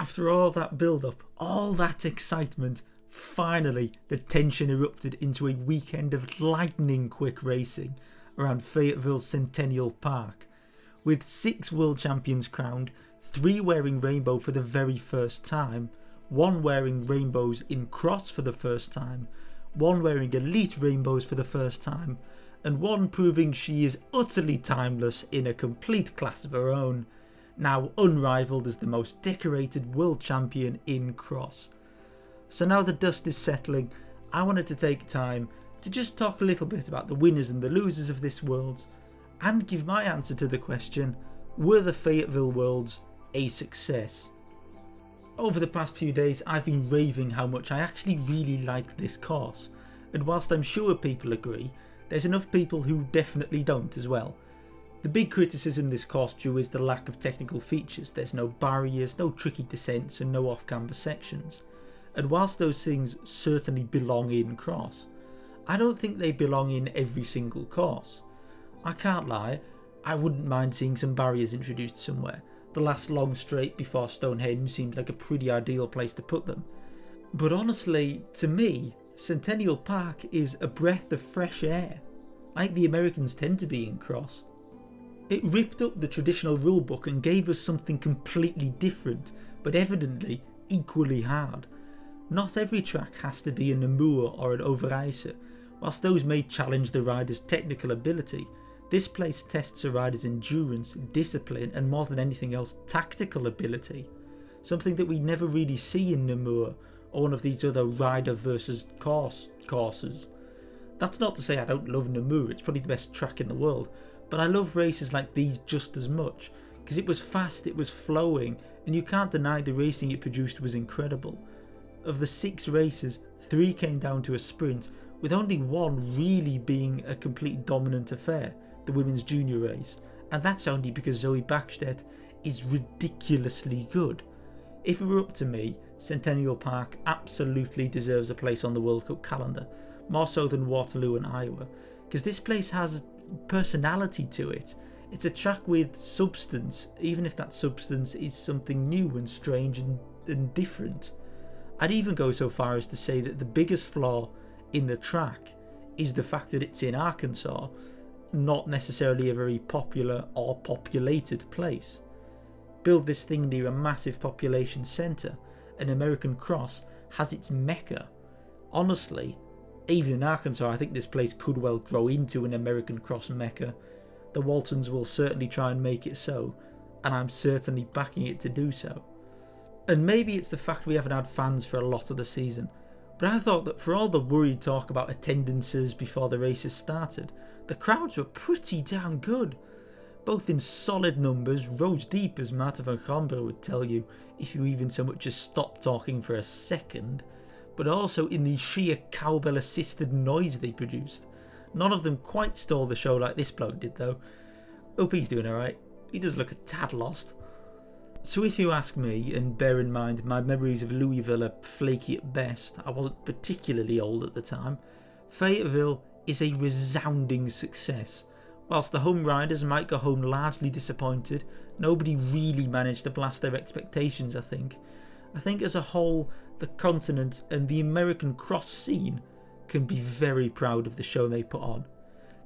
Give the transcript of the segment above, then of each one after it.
After all that build-up, all that excitement, finally the tension erupted into a weekend of lightning-quick racing around Fayetteville Centennial Park, with 6 world champions crowned, 3 wearing rainbow for the very first time, 1 wearing rainbows in cross for the first time, 1 wearing elite rainbows for the first time, and 1 proving she is utterly timeless in a complete class of her own, now unrivaled as the most decorated world champion in cross. So now the dust is settling, I wanted to take time to just talk a little bit about the winners and the losers of this Worlds, and give my answer to the question, were the Fayetteville Worlds a success? Over the past few days I've been raving how much I actually really like this course, and whilst I'm sure people agree, there's enough people who definitely don't as well. The big criticism this course drew is the lack of technical features. There's no barriers, no tricky descents and no off-camber sections. And whilst those things certainly belong in cross, I don't think they belong in every single course. I can't lie, I wouldn't mind seeing some barriers introduced somewhere. The last long straight before Stonehenge seems like a pretty ideal place to put them. But honestly, to me, Centennial Park is a breath of fresh air, like the Americans tend to be in cross. It ripped up the traditional rulebook and gave us something completely different, but evidently equally hard. Not every track has to be a Namur or an Overijse. Whilst those may challenge the rider's technical ability, this place tests a rider's endurance, discipline and more than anything else tactical ability, something that we never really see in Namur or one of these other rider versus courses. That's not to say I don't love Namur, it's probably the best track in the world, but I love races like these just as much, because it was fast, it was flowing, and you can't deny the racing it produced was incredible. Of the 6 races, 3 came down to a sprint, with only 1 really being a complete dominant affair, the women's junior race, and that's only because Zoe Backstedt is ridiculously good. If it were up to me, Centennial Park absolutely deserves a place on the World Cup calendar, more so than Waterloo and Iowa, because this place has personality to it. It's a track with substance, even if that substance is something new and strange and different. I'd even go so far as to say that the biggest flaw in the track is the fact that it's in Arkansas, not necessarily a very popular or populated place. Build this thing near a massive population centre, and American Cross has its mecca. Honestly, even in Arkansas I think this place could well grow into an American Cross mecca. The Waltons will certainly try and make it so, and I'm certainly backing it to do so. And maybe it's the fact we haven't had fans for a lot of the season, but I thought that for all the worried talk about attendances before the races started, the crowds were pretty damn good. Both in solid numbers, rows deep as Marta van Gamberen would tell you if you even so much as stopped talking for a second, but also in the sheer cowbell assisted noise they produced. None of them quite stole the show like this bloke did though. Hope he's doing alright, he does look a tad lost. So if you ask me, and bear in mind my memories of Louisville are flaky at best, I wasn't particularly old at the time, Fayetteville is a resounding success. Whilst the home riders might go home largely disappointed, nobody really managed to blast their expectations I think. I think as a whole, the continent and the American cross scene can be very proud of the show they put on.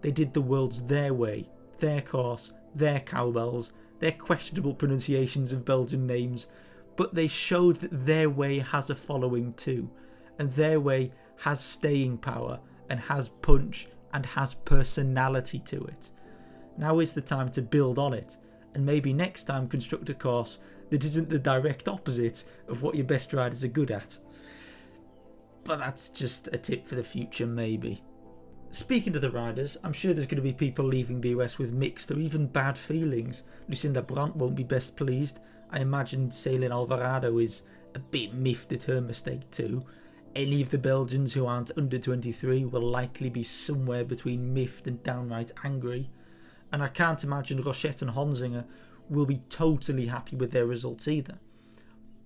They did the Worlds their way, their course, their cowbells, their questionable pronunciations of Belgian names, but they showed that their way has a following too, and their way has staying power and has punch and has personality to it. Now is the time to build on it, and maybe next time construct a course that isn't the direct opposite of what your best riders are good at. But that's just a tip for the future maybe. Speaking of the riders, I'm sure there's going to be people leaving the US with mixed or even bad feelings. Lucinda Brandt won't be best pleased. I imagine Ceylin Alvarado is a bit miffed at her mistake too. Any of the Belgians who aren't under 23 will likely be somewhere between miffed and downright angry. And I can't imagine Rochette and Honsinger will be totally happy with their results either.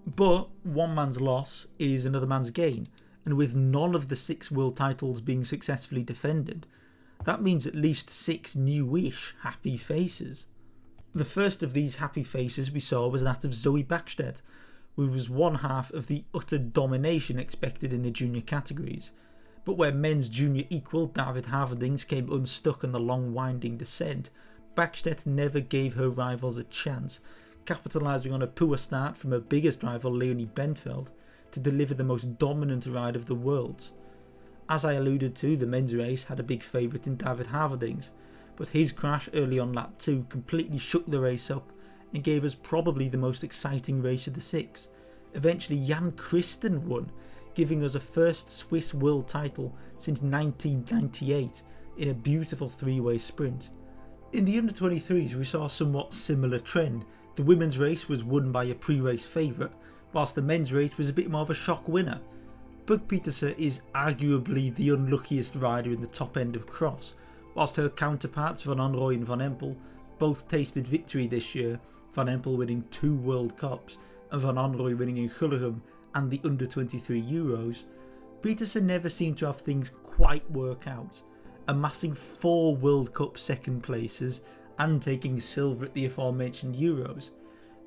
But one man's loss is another man's gain, and with none of the 6 world titles being successfully defended, that means at least 6 newish happy faces. The first of these happy faces we saw was that of Zoe Backstedt. which was one half of the utter domination expected in the junior categories. But where men's junior equal David Haverdings came unstuck on the long winding descent, Backstedt never gave her rivals a chance, capitalising on a poor start from her biggest rival Leonie Bentveld to deliver the most dominant ride of the world's. As I alluded to, the men's race had a big favourite in David Haverdings, but his crash early on lap 2 completely shook the race up and gave us probably the most exciting race of the 6. Eventually Jan Christen won, giving us a first Swiss world title since 1998 in a beautiful 3-way sprint. In the under-23s we saw a somewhat similar trend. The women's race was won by a pre-race favourite, whilst the men's race was a bit more of a shock winner. Bug Petersen is arguably the unluckiest rider in the top end of cross, whilst her counterparts Van Anrooy and Van Empel both tasted victory this year, Van Empel winning 2 World Cups and Van Anrooy winning in Gullegem and the under-23 Euros. Petersen never seemed to have things quite work out, amassing 4 World Cup second places and taking silver at the aforementioned Euros.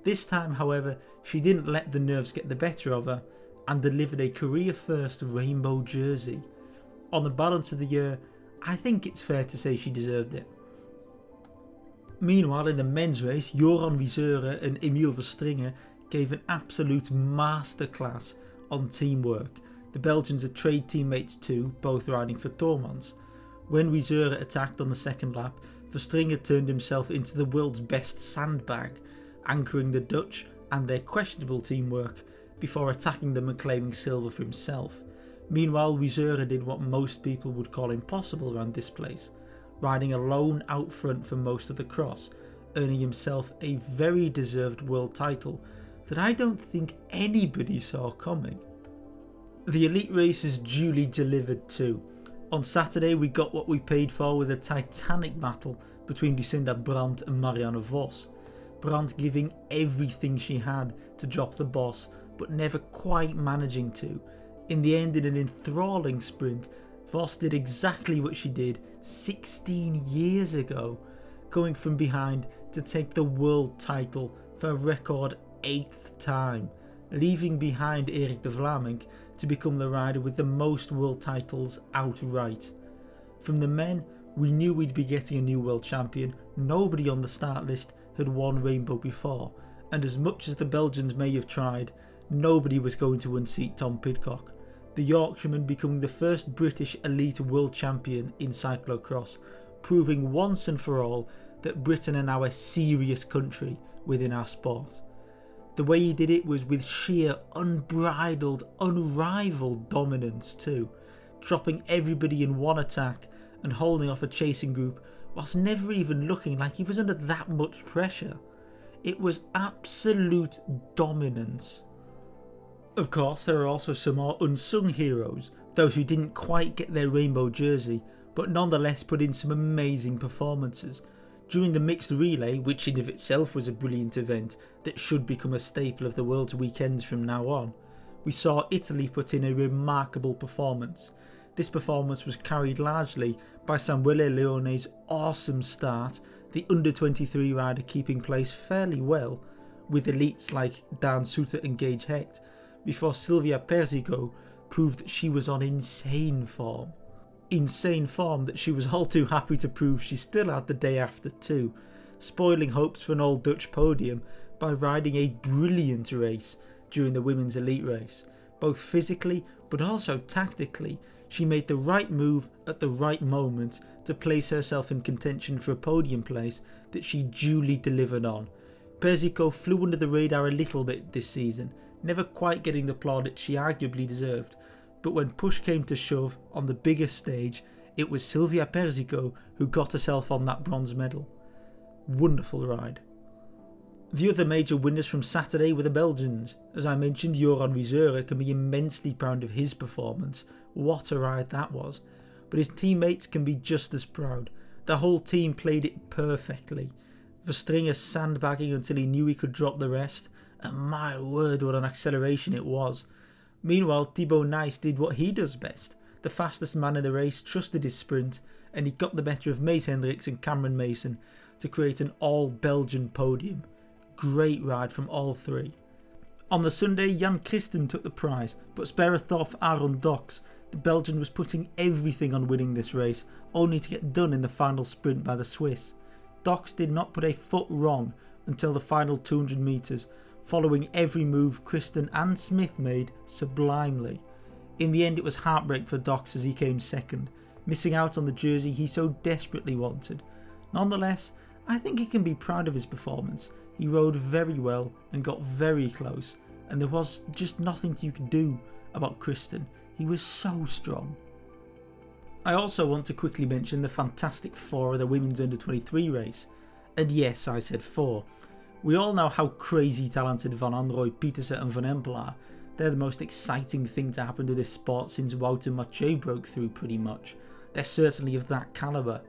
This time, however, she didn't let the nerves get the better of her and delivered a career-first rainbow jersey. On the balance of the year, I think it's fair to say she deserved it. Meanwhile, in the men's race, Joran Wiesure and Emiel Verstringen gave an absolute masterclass on teamwork. The Belgians are trade teammates too, both riding for Tormans. When Wiesure attacked on the second lap, Verstringen turned himself into the world's best sandbag, anchoring the Dutch and their questionable teamwork before attacking them and claiming silver for himself. Meanwhile, Wiesure did what most people would call impossible around this place, riding alone out front for most of the cross, earning himself a very deserved world title that I don't think anybody saw coming. The elite races duly delivered too. On Saturday we got what we paid for with a titanic battle between Lucinda Brandt and Marianne Vos. Brandt giving everything she had to drop the boss, but never quite managing to. In the end, in an enthralling sprint, Vos did exactly what she did 16 years ago, going from behind to take the world title for a record 8th time, leaving behind Erik de Vlaming to become the rider with the most world titles outright. From the men, we knew we'd be getting a new world champion. Nobody on the start list had won Rainbow before, and as much as the Belgians may have tried, nobody was going to unseat Tom Pidcock, the Yorkshireman becoming the first British elite world champion in cyclocross, proving once and for all that Britain are now a serious country within our sport. The way he did it was with sheer, unbridled, unrivaled dominance too, dropping everybody in one attack and holding off a chasing group whilst never even looking like he was under that much pressure. It was absolute dominance. Of course, there are also some more unsung heroes, those who didn't quite get their rainbow jersey, but nonetheless put in some amazing performances. During the mixed relay, which in of itself was a brilliant event that should become a staple of the world's weekends from now on, we saw Italy put in a remarkable performance. This performance was carried largely by Samuele Leone's awesome start, the under-23 rider keeping place fairly well, with elites like Dan Suter and Gage Hecht, before Silvia Persico proved that she was on insane form. Insane form that she was all too happy to prove she still had the day after too, spoiling hopes for an old Dutch podium by riding a brilliant race during the women's elite race. Both physically but also tactically, she made the right move at the right moment to place herself in contention for a podium place that she duly delivered on. Persico flew under the radar a little bit this season, never quite getting the plaudits she arguably deserved, but when push came to shove on the biggest stage, it was Silvia Persico who got herself on that bronze medal. Wonderful ride. The other major winners from Saturday were the Belgians. As I mentioned, Joran Wiesure can be immensely proud of his performance. What a ride that was. But his teammates can be just as proud. The whole team played it perfectly. Verstringen sandbagging until he knew he could drop the rest, and my word, what an acceleration it was. Meanwhile, Thibaut Nys did what he does best. The fastest man in the race trusted his sprint, and he got the better of Mace Hendricks and Cameron Mason to create an all-Belgian podium. Great ride from all three. On the Sunday, Jan Christen took the prize, but Sperethorf Aaron Dox, the Belgian, was putting everything on winning this race, only to get done in the final sprint by the Swiss. Dox did not put a foot wrong until the final 200 metres, following every move Christen and Smith made sublimely. In the end, it was heartbreak for Dox as he came second, missing out on the jersey he so desperately wanted. Nonetheless, I think he can be proud of his performance. He rode very well and got very close, and there was just nothing you could do about Christen. He was so strong. I also want to quickly mention the fantastic 4 of the women's under-23 race. And yes, I said 4. We all know how crazy talented Van Anrooy, Pietersen and Van Empel are. They're the most exciting thing to happen to this sport since Wouter Mathieu broke through pretty much. They're certainly of that calibre.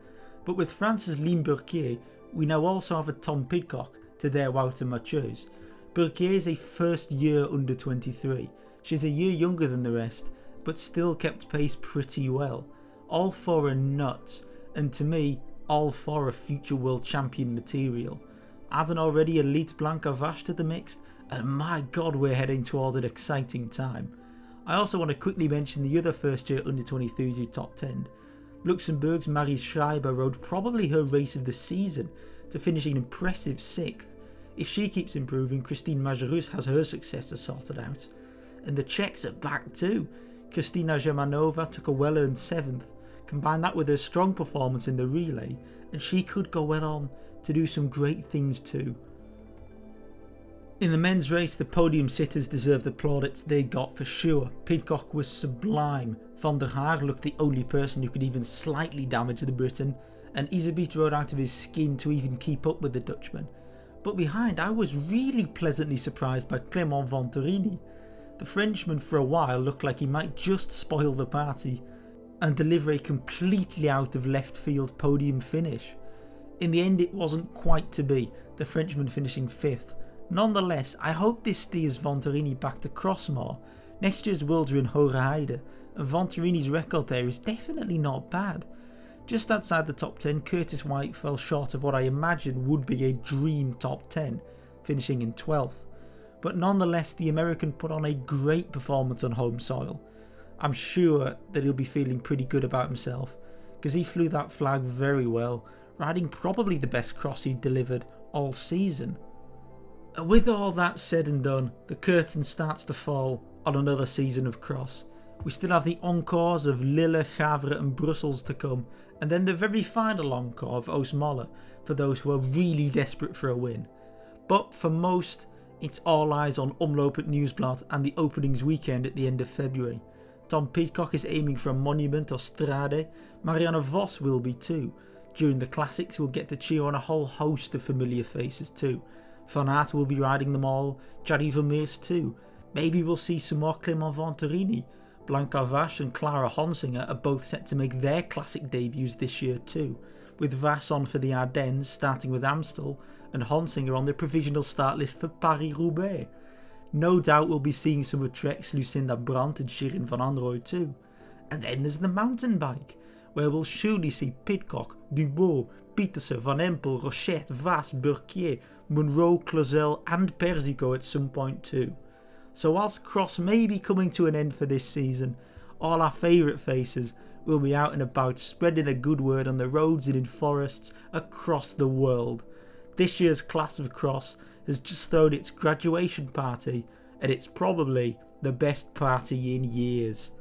But with France's Line Burquier, we now also have a Tom Pidcock to their Wouter Mathieu's. Burquier is a first year under 23. She's a year younger than the rest, but still kept pace pretty well. All 4 are nuts, and to me, all 4 are future world champion material. Add an already elite Blanca Vache to the mix, and my god, we're heading towards an exciting time. I also want to quickly mention the other first year under 23s who top 10. Luxembourg's Maggie Schreiber rode probably her race of the season to finishing an impressive 6th. If she keeps improving, Christine Majerus has her successor sorted out. And the Czechs are back too. Kristina Germanova took a well-earned 7th. Combine that with her strong performance in the relay, and she could go well on to do some great things too. In the men's race, the podium sitters deserve the plaudits they got for sure. Pidcock was sublime. Van der Haar looked the only person who could even slightly damage the Briton, and Iserbyt rode out of his skin to even keep up with the Dutchman. But behind, I was really pleasantly surprised by Clément Venturini. The Frenchman for a while looked like he might just spoil the party and deliver a completely out of left field podium finish. In the end, it wasn't quite to be, the Frenchman finishing 5th. Nonetheless, I hope this steers Venturini back to Crossmore. Next year's Worlds are in Hogeheide, and Venturini's record there is definitely not bad. Just outside the top 10, Curtis White fell short of what I imagine would be a dream top 10, finishing in 12th. But nonetheless, the American put on a great performance on home soil. I'm sure that he'll be feeling pretty good about himself, because he flew that flag very well, riding probably the best cross he'd delivered all season. With all that said and done, the curtain starts to fall on another season of cross. We still have the encores of Lille, Havre and Brussels to come, and then the very final encore of Oostmalle for those who are really desperate for a win. But for most, it's all eyes on Omloop het Nieuwsblad and the openings weekend at the end of February. Tom Pidcock is aiming for a monument or strade. Marianne Vos will be too. During the classics we'll get to cheer on a whole host of familiar faces too. Van Aert will be riding them all, Jari Vermeers too. Maybe we'll see some more Clément Venturini. Blanca Vache and Clara Honsinger are both set to make their classic debuts this year too, with Vache on for the Ardennes starting with Amstel and Honsinger on the provisional start list for Paris-Roubaix. No doubt we'll be seeing some of Trek's Lucinda Brandt and Shirin van Anrooy too. And then there's the mountain bike, where we'll surely see Pidcock, Dubois, Pietersen, Van Empel, Rochette, Vaas, Burquier, Munro, Clauzel and Persico at some point too. So whilst cross may be coming to an end for this season, all our favourite faces will be out and about spreading the good word on the roads and in forests across the world. This year's class of cross has just thrown its graduation party, and it's probably the best party in years.